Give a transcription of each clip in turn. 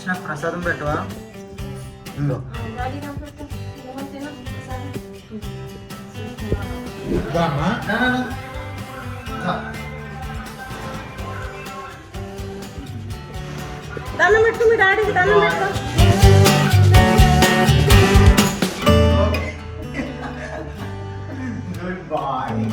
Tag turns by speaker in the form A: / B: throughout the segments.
A: నాకు ప్రసాదం పెట్టవా? ఇంకో
B: దండం పెట్టు, మీ డాడీకి దండం పెట్టు.
A: Good boy.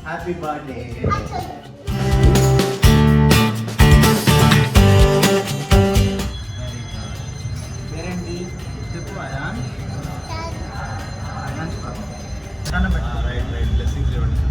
A: Happy birthday. పేరేంటి చెప్పు. అయాన్ రైట్ రైట్ బ్లెస్సింగ్స్ ఇవ్వండి.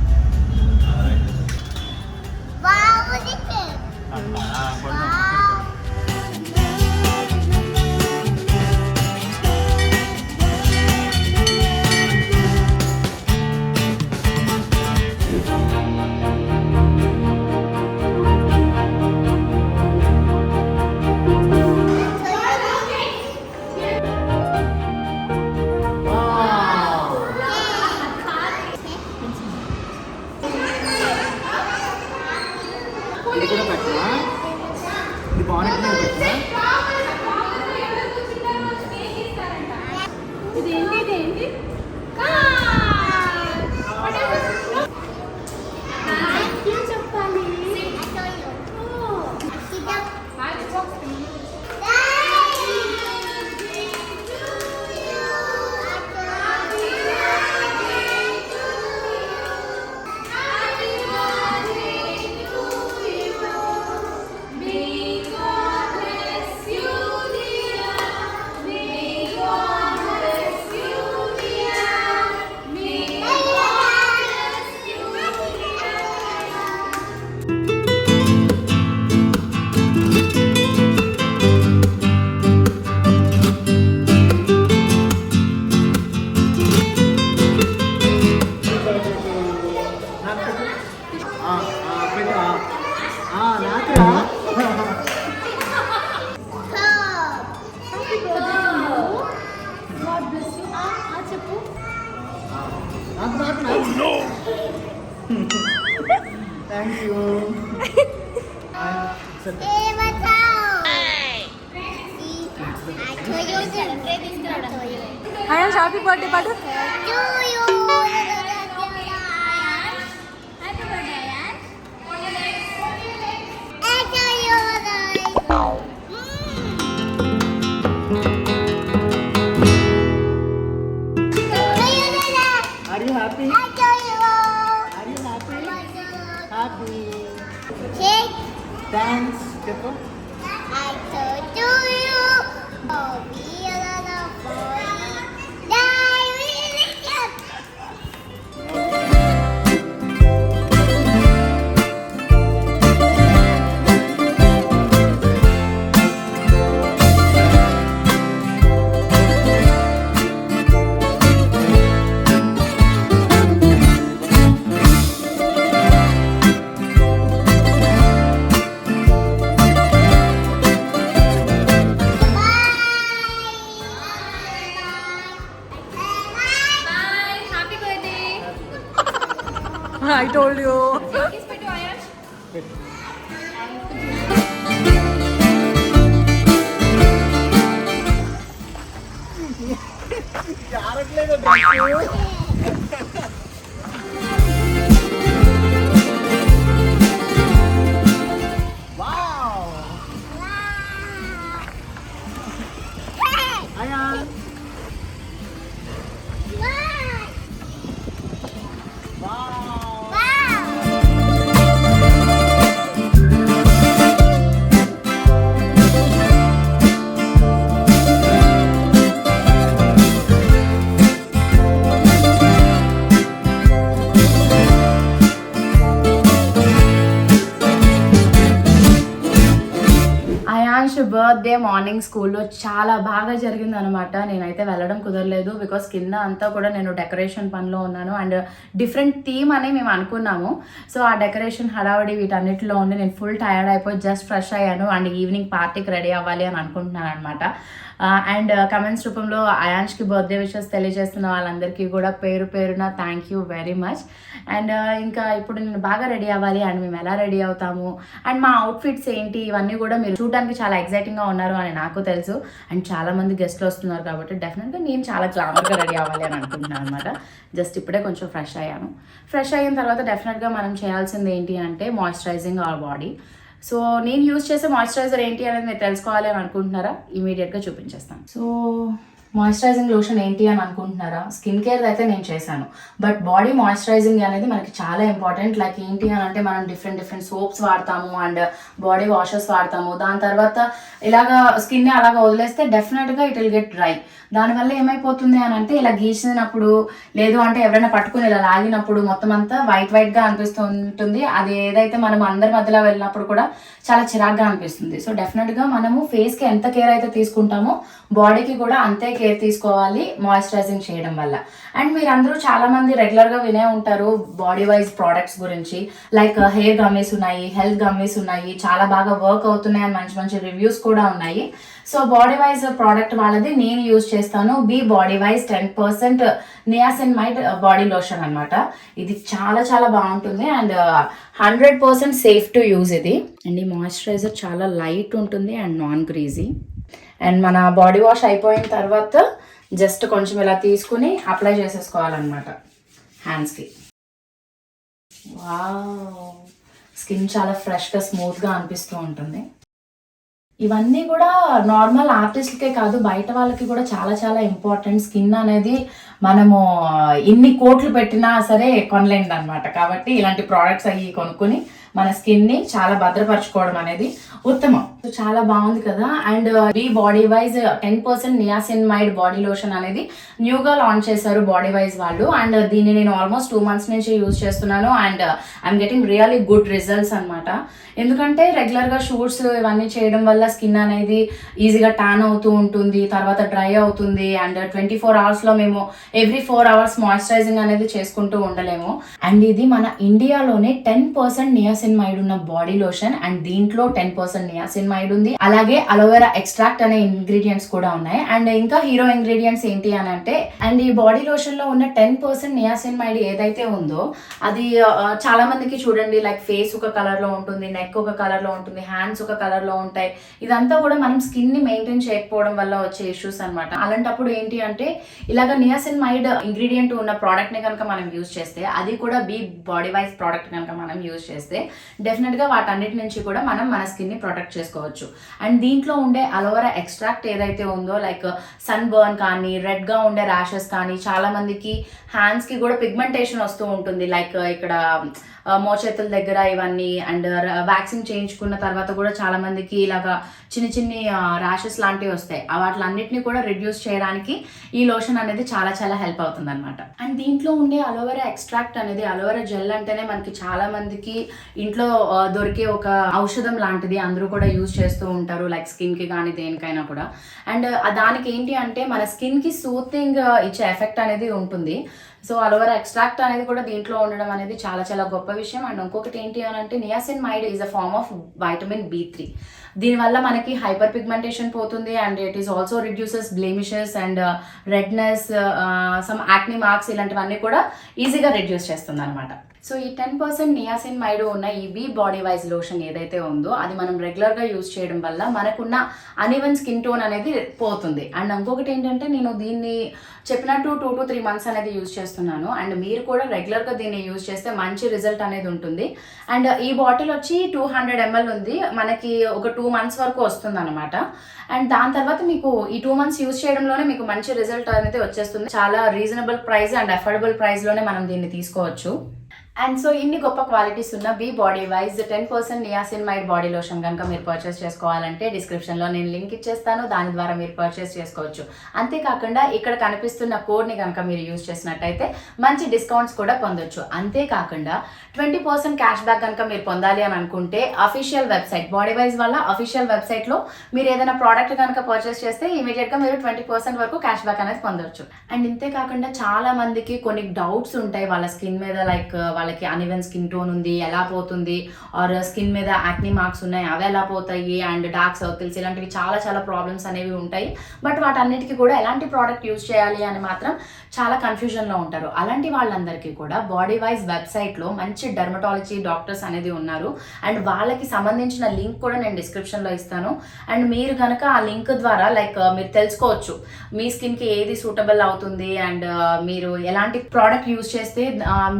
A: ఇది కూడా పెట్టినా, ఇది బాగుంటుంది పెట్టినా. Thank you.
B: Ayaan happy birthday పాటు.
A: Are you happy? Are you happy? Happy. Thanks. చెప్పు.
B: I told you.
A: జారట్లేదు.
C: అయాన్ష్ బర్త్డే మార్నింగ్ స్కూల్లో చాలా బాగా జరిగింది అనమాట. నేనైతే వెళ్ళడం కుదరలేదు బికాస్ కింద అంతా కూడా నేను డెకరేషన్ పనిలో ఉన్నాను అండ్ డిఫరెంట్ థీమ్ అని మేము అనుకున్నాము. సో ఆ డెకరేషన్ హడావడి వీటన్నిటిలో ఉండి నేను ఫుల్ టైర్డ్ అయిపోయి జస్ట్ ఫ్రెష్ అయ్యాను అండ్ ఈవినింగ్ పార్టీకి రెడీ అవ్వాలి అని అనుకుంటున్నాను అనమాట. అండ్ కమెంట్స్ రూపంలో అయాన్ష్కి బర్త్డే విషెస్ తెలియజేస్తున్న వాళ్ళందరికీ కూడా పేరు పేరున thank you very much. And ఇంకా ఇప్పుడు నేను బాగా రెడీ అవ్వాలి అండ్ మేము ఎలా రెడీ అవుతాము అండ్ మా అవుట్ఫిట్స్ ఏంటి ఇవన్నీ కూడా మీరు చూడడానికి చాలా ఎక్సైటింగ్గా ఉన్నారు అని నాకు తెలుసు. అండ్ చాలామంది గెస్ట్లు వస్తున్నారు కాబట్టి డెఫినెట్గా నేను చాలా గ్లామర్గా రెడీ అవ్వాలి అని అనుకుంటున్నాను అనమాట. జస్ట్ ఇప్పుడే కొంచెం ఫ్రెష్ అయ్యాను. ఫ్రెష్ అయిన తర్వాత డెఫినెట్గా మనం చేయాల్సింది ఏంటి అంటే మాయిశ్చరైజింగ్ అవర్ బాడీ. సో నేను యూజ్ చేసే మాయిశ్చరైజర్ ఏంటి అనేది మీరు తెలుసుకోవాలి అని అనుకుంటున్నారా? ఇమీడియట్గా చూపించేస్తాను. సో మాయిశ్చరైజింగ్ లోషన్ ఏంటి అని అనుకుంటున్నారా? స్కిన్ కేర్ అయితే నేను చేశాను, బట్ బాడీ మాయిశ్చరైజింగ్ అనేది మనకి చాలా ఇంపార్టెంట్. లైక్ ఏంటి అని అంటే మనం డిఫరెంట్ సోప్స్ వాడతాము అండ్ బాడీ వాషెస్ వాడతాము. దాని తర్వాత ఇలాగా స్కిన్ అలాగా వదిలేస్తే డెఫినెట్గా ఇట్ విల్ గెట్ డ్రై. దానివల్ల ఏమైపోతుంది అని అంటే ఇలా గీసినప్పుడు లేదు అంటే ఎవరైనా పట్టుకుని ఇలా లాగినప్పుడు మొత్తం అంతా వైట్గా అనిపిస్తూ ఉంటుంది. అది ఏదైతే మనం అందరి మధ్యలో వెళ్ళినప్పుడు కూడా చాలా చిరాగ్గా అనిపిస్తుంది. సో డెఫినెట్గా మనము ఫేస్కి ఎంత కేర్ అయితే తీసుకుంటామో బాడీకి కూడా అంతే కేర్ తీసుకోవాలి మాయిశ్చరైజింగ్ చేయడం వల్ల. అండ్ మీరు అందరూ చాలా మంది రెగ్యులర్గా వినే ఉంటారు బాడీ వైజ్ ప్రోడక్ట్స్ గురించి. లైక్ హెయిర్ గమ్మీస్ ఉన్నాయి, హెల్త్ గమ్మీస్ ఉన్నాయి, చాలా బాగా వర్క్ అవుతున్నాయి అని మంచి రివ్యూస్ కూడా ఉన్నాయి. సో బాడీ వైజ్ ప్రోడక్ట్ వాళ్ళది నేను యూజ్ చేస్తాను Be Bodywise 10% niacinamide body lotion అనమాట. ఇది చాలా బాగుంటుంది అండ్ 100% సేఫ్ టు యూజ్ ఇది. అండ్ ఈ మాయిశ్చరైజర్ చాలా లైట్ ఉంటుంది అండ్ నాన్ గ్రీజీ. అండ్ మన బాడీ వాష్ అయిపోయిన తర్వాత జస్ట్ కొంచెం ఇలా తీసుకుని అప్లై చేసేసుకోవాలన్నమాట హ్యాండ్స్కి. వావ్, స్కిన్ చాలా ఫ్రెష్గా స్మూత్గా అనిపిస్తూ ఉంటుంది. ఇవన్నీ కూడా నార్మల్ ఆర్టిస్ట్లకే కాదు బయట వాళ్ళకి కూడా చాలా ఇంపార్టెంట్. స్కిన్ అనేది మనము ఇన్ని కోట్లు పెట్టినా సరే కొనలేండి అనమాట. కాబట్టి ఇలాంటి ప్రోడక్ట్స్ అవి కొనుక్కొని మన స్కిన్ని చాలా భద్రపరచుకోవడం అనేది ఉత్తమం. సో చాలా బాగుంది కదా. And Be Bodywise 10% niacinamide body lotion అనేది న్యూగా లాంచ్ చేశారు బాడీ వైజ్ వాళ్ళు. అండ్ దీన్ని నేను ఆల్మోస్ట్ 2 months నుంచి యూజ్ చేస్తున్నాను and I'm getting really good results అనమాట. ఎందుకంటే రెగ్యులర్గా షూట్స్ ఇవన్నీ చేయడం వల్ల స్కిన్ అనేది ఈజీగా ట్యాన్ అవుతూ ఉంటుంది, తర్వాత డ్రై అవుతుంది. అండ్ 24 hours మేము ఎవ్రీ 4 hours మాయిశ్చరైజింగ్ అనేది చేసుకుంటూ ఉండలేము. అండ్ ఇది మన ఇండియాలోనే 10% నియాసిన్మైడ్ ఉన్న బాడీ లోషన్ అండ్ దీంట్లో 10% నియాసిన్మైడ్ ఉంది. అలాగే అలోవెరా ఎక్స్ట్రాక్ట్ అనే ఇంగ్రీడియంట్స్ కూడా ఉన్నాయి. అండ్ ఇంకా హీరో ఇంగ్రీడియంట్స్ ఏంటి అని అంటే అండ్ ఈ బాడీ లోషన్ లో ఉన్న 10% నియాసిన్మైడ్ ఏదైతే ఉందో అది చాలా మందికి చూడండి లైక్ ఫేస్ ఒక కలర్ లో ఉంటుంది, నెక్ ఒక కలర్ లో ఉంటుంది, హ్యాండ్స్ ఒక కలర్ లో ఉంటాయి. ఇదంతా కూడా మనం స్కిన్ ని మెయింటైన్ చేయకపోవడం వల్ల వచ్చే ఇష్యూస్ అనమాట. అలాంటప్పుడు ఏంటి అంటే ఇలాగ నియాసిన్మైడ్ ఇంగ్రీడియంట్ ఉన్న ప్రోడక్ట్ ని కనుక మనం యూజ్ చేస్తే, అది కూడా బీ బాడీ వైజ్ ప్రోడక్ట్ కనుక మనం యూజ్ చేస్తే డెఫినెట్ గా వాటన్నిటి నుంచి కూడా మనం మన స్కిన్ ని ప్రొటెక్ట్ చేసుకోవచ్చు. అండ్ దీంట్లో ఉండే అలోవెరా ఎక్స్ట్రాక్ట్ ఏదైతే ఉందో లైక్ సన్ బర్న్ కానీ రెడ్ గా ఉండే ర్యాషెస్ కానీ చాలా మందికి హ్యాండ్స్ కి కూడా పిగ్మెంటేషన్ వస్తూ ఉంటుంది లైక్ ఇక్కడ మోచేతుల దగ్గర ఇవన్నీ. అండ్ వ్యాక్సిన్ చేయించుకున్న తర్వాత కూడా చాలా మందికి ఇలాగా చిన్ని ర్యాషెస్ లాంటివి వస్తాయి. వాటిలన్నిటిని కూడా రిడ్యూస్ చేయడానికి ఈ లోషన్ అనేది చాలా హెల్ప్ అవుతుంది అనమాట. అండ్ దీంట్లో ఉండే అలోవెరా ఎక్స్ట్రాక్ట్ అనేది అలోవెరా జెల్ అంటేనే మనకి చాలా మందికి ఇంట్లో దొరికే ఒక ఔషధం లాంటిది. అందరూ కూడా యూజ్ చేస్తూ ఉంటారు లైక్ స్కిన్ కి కానీ దేనికైనా కూడా. అండ్ దానికి ఏంటి అంటే మన స్కిన్ కి సూతింగ్ ఇచ్చే ఎఫెక్ట్ అనేది ఉంటుంది. సో అలోవెరా ఎక్స్ట్రాక్ట్ అనేది కూడా దీంట్లో ఉండడం అనేది చాలా గొప్ప విషయం. అండ్ ఇంకొకటి ఏంటి అని అంటే niacinamide is a form of vitamin B3. దీనివల్ల మనకి హైపర్ పిగ్మెంటేషన్ పోతుంది and it is also reduces blemishes and redness, some acne marks ఇలాంటివన్నీ కూడా ఈజీగా రిడ్యూస్ చేస్తుంది అనమాట. సో ఈ 10% నియాసిన్మైడ్ ఉన్న ఈ బీ బాడీ వైజ్ లోషన్ ఏదైతే ఉందో అది మనం రెగ్యులర్గా యూజ్ చేయడం వల్ల మనకున్న అన్ఈవెన్ స్కిన్ టోన్ అనేది పోతుంది. అండ్ ఇంకొకటి ఏంటంటే నేను దీన్ని చెప్పినట్టు 2 to 3 months అనేది యూజ్ చేస్తున్నాను. అండ్ మీరు కూడా రెగ్యులర్గా దీన్ని యూజ్ చేస్తే మంచి రిజల్ట్ అనేది ఉంటుంది. అండ్ ఈ బాటిల్ వచ్చి 200 ml ఉంది, మనకి ఒక 2 months వరకు వస్తుంది అనమాట. అండ్ దాని తర్వాత మీకు ఈ 2 months యూజ్ చేయడంలోనే మీకు మంచి రిజల్ట్ అనేది వచ్చేస్తుంది. చాలా రీజనబుల్ ప్రైస్ అండ్ అఫోర్డబుల్ ప్రైస్లోనే మనం దీన్ని తీసుకోవచ్చు. అండ్ సో ఇన్ని గొప్ప క్వాలిటీస్ ఉన్న Be Bodywise 10% niacinamide body lotion కనుక మీరు పర్చేస్ చేసుకోవాలంటే డిస్క్రిప్షన్లో నేను లింక్ ఇచ్చేస్తాను, దాని ద్వారా మీరు పర్చేస్ చేసుకోవచ్చు. అంతేకాకుండా ఇక్కడ కనిపిస్తున్న కోడ్ని కనుక మీరు యూజ్ చేసినట్టయితే మంచి డిస్కౌంట్స్ కూడా పొందొచ్చు. అంతేకాకుండా 20% క్యాష్ బ్యాక్ కనుక మీరు పొందాలి అని అనుకుంటే అఫీషియల్ వెబ్సైట్ బాడీ వైజ్ వల్ల అఫీషియల్ వెబ్సైట్లో మీరు ఏదైనా ప్రోడక్ట్ కనుక పర్చేస్ చేస్తే ఇమీడియట్గా మీరు 20% వరకు క్యాష్ బ్యాక్ అనేది పొందొచ్చు. అండ్ ఇంతేకాకుండా చాలా మందికి కొన్ని డౌట్స్ ఉంటాయి వాళ్ళ స్కిన్ మీద, లైక్ వాళ్ళకి అన్ఈవెన్ స్కిన్ టోన్ ఉంది ఎలా పోతుంది, ఆర్ స్కిన్ మీద యాక్నీ మార్క్స్ ఉన్నాయి అవి ఎలా పోతాయి, అండ్ డార్క్ సర్కిల్స్, ఇలాంటివి చాలా చాలా ప్రాబ్లమ్స్ అనేవి ఉంటాయి. బట్ వాటన్నిటికీ కూడా ఎలాంటి ప్రోడక్ట్ యూజ్ చేయాలి అని మాత్రం చాలా కన్ఫ్యూజన్లో ఉంటారు. అలాంటి వాళ్ళందరికీ కూడా బాడీ వైజ్ వెబ్సైట్లో మంచి డెర్మటాలజీ డాక్టర్స్ అనేది ఉన్నారు. అండ్ వాళ్ళకి సంబంధించిన లింక్ కూడా నేను డిస్క్రిప్షన్లో ఇస్తాను. అండ్ మీరు కనుక ఆ లింక్ ద్వారా లైక్ మీరు తెలుసుకోవచ్చు మీ స్కిన్కి ఏది సూటబుల్ అవుతుంది, అండ్ మీరు ఎలాంటి ప్రోడక్ట్ యూజ్ చేస్తే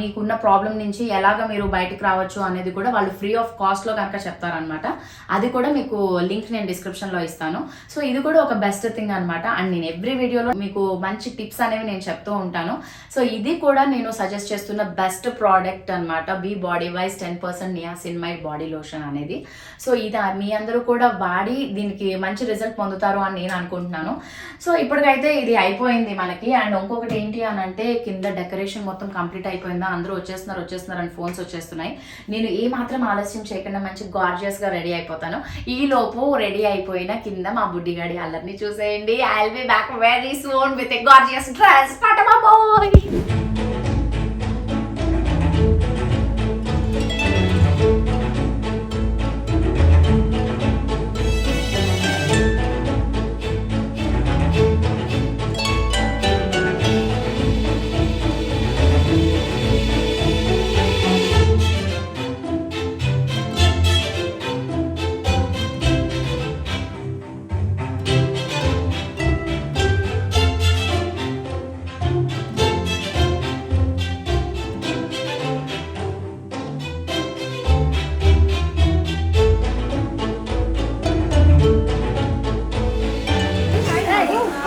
C: మీకున్న ప్రాబ్లం నుంచి ఎలాగ మీరు బయటకు రావచ్చు అనేది కూడా వాళ్ళు ఫ్రీ ఆఫ్ కాస్ట్లో కనుక చెప్తారనమాట. అది కూడా మీకు లింక్ నేను డిస్క్రిప్షన్లో ఇస్తాను. సో ఇది కూడా ఒక బెస్ట్ థింగ్ అనమాట. అండ్ నేను ఎవ్రీ వీడియోలో మీకు మంచి టిప్స్ అనేవి నేను చెప్తూ ఉంటాను. సో ఇది కూడా నేను సజెస్ట్ చేస్తున్న బెస్ట్ ప్రోడక్ట్ అనమాట, Be Bodywise 10% niacinamide body lotion అనేది. సో ఇది మీ అందరూ కూడా వాడి దీనికి మంచి రిజల్ట్ పొందుతారు అని నేను అనుకుంటున్నాను. సో ఇప్పటికైతే ఇది అయిపోయింది మనకి. అండ్ ఇంకొకటి ఏంటి అని అంటే కింద డెకరేషన్ మొత్తం కంప్లీట్ అయిపోయిందా, అందరూ వచ్చేస్తున్నారు అని ఫోన్స్ వచ్చేస్తున్నాయి. నేను ఏ మాత్రం ఆలస్యం చేయకుండా మంచి గార్జియస్గా రెడీ అయిపోతాను. ఈ లోపు రెడీ అయిపోయిన కింద మా బుడ్డిగాడి అల్లరిని చూసేయండి. I will be back very soon with a gorgeous dress. పటమా బాయ్.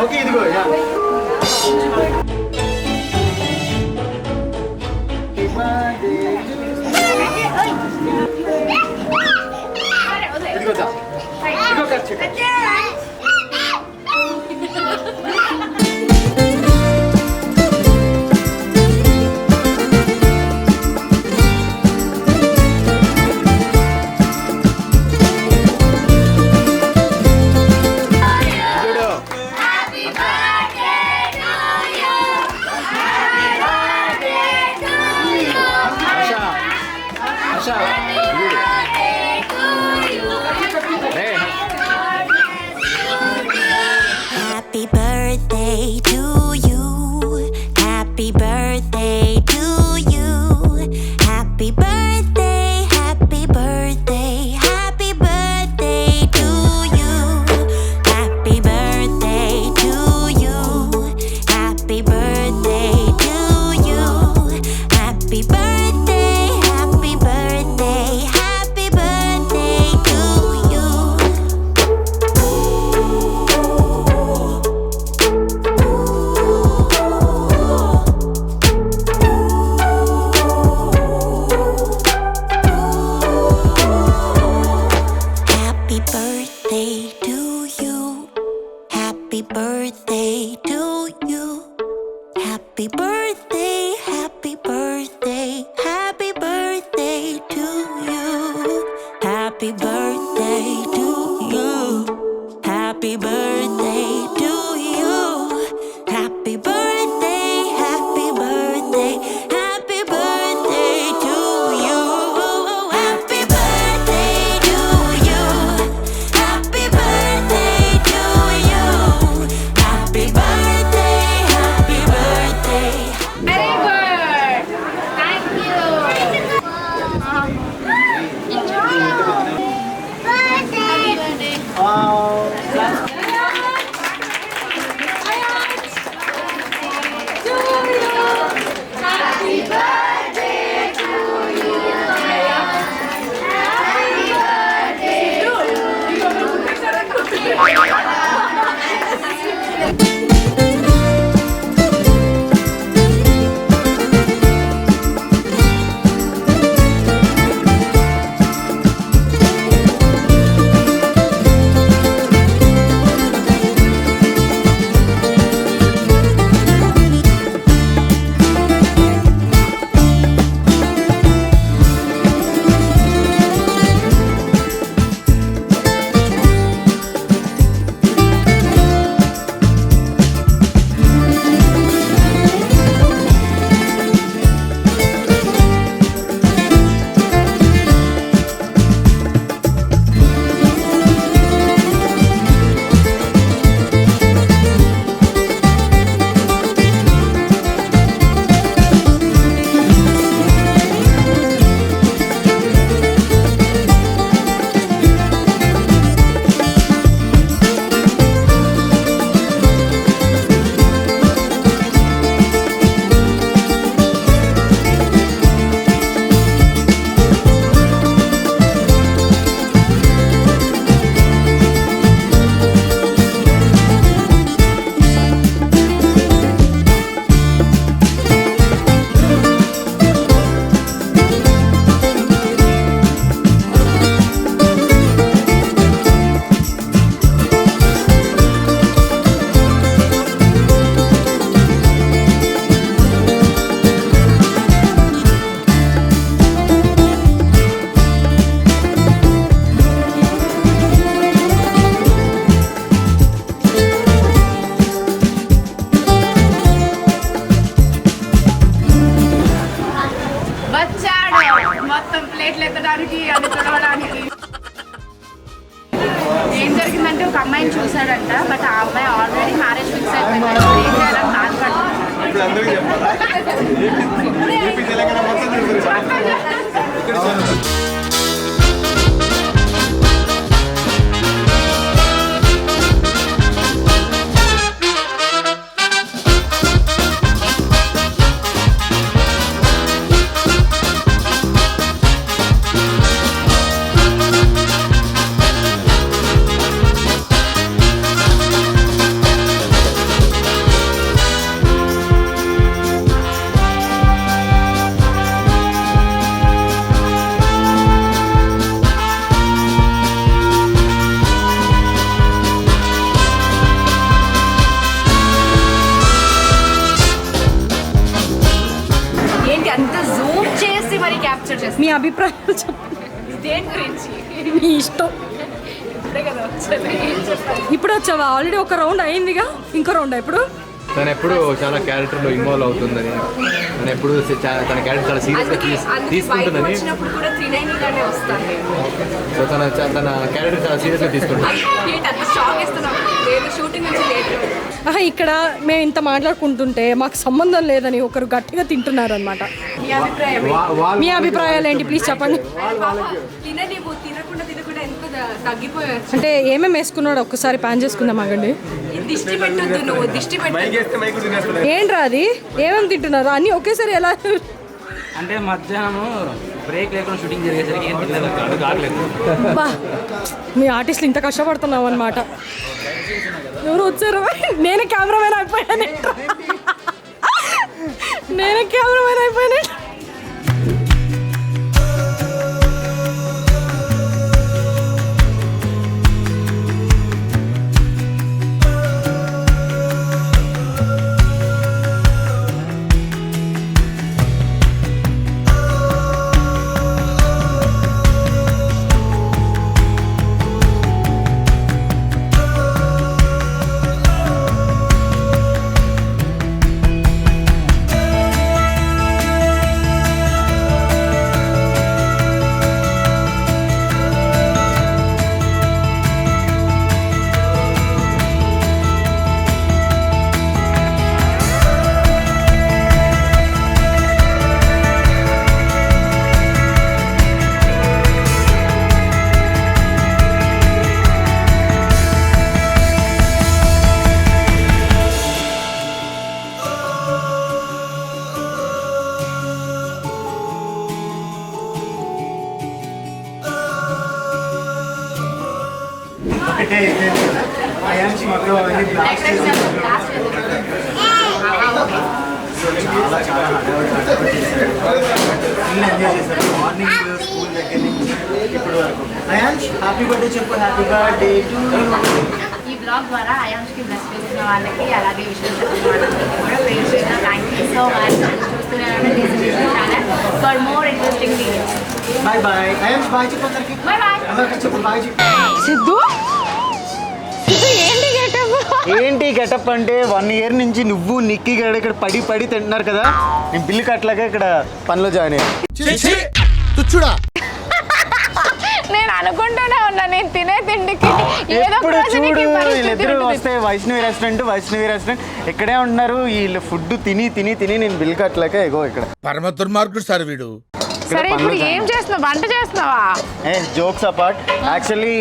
D: Okay, ఇదిగో యా. ఇదిగో దా. ఇదిగో ఖర్చు.
E: Happy birthday to you. Happy birthday to you. Happy birthday, happy birthday, happy birthday to you. Happy birthday to you. Happy birthday to you. Happy birthday, happy birthday, happy birthday to you. Happy birthday to you. Happy birthday to you. Happy birthday, happy birthday, happy birthday to you. Happy birthday to you. Happy birthday to you. Happy birthday, happy birthday, happy birthday to you. Happy birthday to you. Happy birthday to you. Happy birthday, happy birthday.
A: Very good. Thank you. Enjoy. Birthday.
F: ప్లేట్లు ఎత్తడానికి అది తుడవడానికి. ఏం జరిగిందంటే ఒక అమ్మాయిని చూసాడంట, but ఆ అమ్మాయి already marriage fix అయిపోయింది. ఏం చేయాలని బాధపడుతున్నాడు.
D: ఇప్పుడు అందరికీ చెప్పాలా? ఏపీ తెలంగాణ మొత్తం తిరుగుతారు.
F: ఏంటి అంత జూమ్ చేసి మరి క్యాప్చర్ చేసి
B: మీ అభిప్రాయాలు చెప్పండి.
F: దేని గురించి?
B: మీ ఇష్టం.
F: ఇప్పుడే కదా వచ్చాను. ఏం చెప్పాలి?
B: ఇప్పుడు వచ్చావా? ఆల్రెడీ ఒక రౌండ్ అయిందిగా, ఇంకో రౌండ్ ఇప్పుడు.
G: తను ఎప్పుడు చాలా క్యారెక్టర్లో ఇన్వాల్వ్ అవుతుందని, తను ఎప్పుడు తన క్యారెక్టర్ చాలా సీరియస్గా తీసుకుంటుందని,
F: వచ్చినప్పుడు కూడా 390 గానే వస్తాను.
G: సో తన క్యారెక్టర్ చాలా సీరియస్గా తీసుకుంటుంది.
F: ఏంటి అంత షాక్ ఇస్తున్నాం? లేదు, షూటింగ్ నుంచి లేదు.
B: ఇక్కడ మేము ఇంత మాట్లాడుకుంటుంటే మాకు సంబంధం లేదని ఒకరు గట్టిగా తింటున్నారు అనమాట.
F: మీ అభిప్రాయం?
B: మీ అభిప్రాయాలు ఏంటి ప్లీజ్ చెప్పండి.
F: తిననివ్వు, తినకుండా ఎంత తగ్గిపోయారు.
B: అంటే ఏమేమి వేసుకున్నాడు ఒక్కసారి ప్యాన్ చేసుకుందాం ఆగండి.
F: దిష్టి పెట్టద్దు, నువ్వు దిష్టి
D: మైక్ వేస్తే మైక్ తినేస్తాడు.
B: ఏంట్రా అది? ఏమేమి తింటున్నారు అన్నీ ఒకేసారి ఎలా?
H: అంటే మధ్యాహ్నం బ్రేక్ లేకుండా షూటింగ్ జరిగేసరికి ఏం తినలేదు, అడుగు ఆగలేదు.
B: బా, మీ ఆర్టిస్టులు ఇంత కష్టపడుతున్నాం అనమాట. ఎవరు వచ్చారు? నేనే కెమెరామెన్ అయిపోయాను. నేనే కెమెరామెన్ అయిపోయాను.
D: ఒకటే అయిపోయింది కదా. ఆ యాంచి మొత్తం అవన్నీ బ్లాస్ట్ చేసి సో చాలా చాలా హడావుడి చేశారు. ఫుల్ ఎంజాయ్ చేశారు. మార్నింగ్ స్కూల్ దగ్గర నుంచి ఇప్పటి వరకు. అయాన్ష్ హ్యాపీ బర్త్డే చెప్పు. హ్యాపీ బర్త్డే టు
F: ఈ బ్లాగ్ ద్వారా అయాంష్కి బ్లెస్ చేసిన వాళ్ళకి, అలాగే విషయం చెప్పిన వాళ్ళకి కూడా పేరు పేరున థ్యాంక్ యూ సో మచ్. చూస్తూనే channel for more interesting videos.
D: Bye bye. Ayansh bye చెప్పు అందరికి.
F: Bye bye.
D: అందరికి చెప్పు బాయ్ చెప్పు.
B: సిద్ధు ఏంటి గెటప్?
D: ఏంటి గెటప్ అంటే 1 year నుంచి నువ్వు నిక్కీ గడ ఇక్కడ పడి పడి తింటున్నారు కదా. నేను బిల్లు కట్టలేక ఇక్కడ పనిలో జాయిన్ అయ్యా.
F: నేను అనుకుంటూనే ఉన్నా, నేను తినే తిండికి
D: ఎప్పుడు చూడు వీళ్ళిద్దరు వస్తే వైష్ణవి రెస్టారెంట్ ఇక్కడే ఉంటున్నారు. వీళ్ళు ఫుడ్ తిని తిని తిని నేను బిల్లు కట్టలేక ఎగో ఇక్కడ
I: పరమ దుర్మార్గుడు సార్ వీడు.
F: సరే ఇప్పుడు ఏం చేస్తున్నావు? వంట చేస్తున్నావా?
D: Jokes apart, actually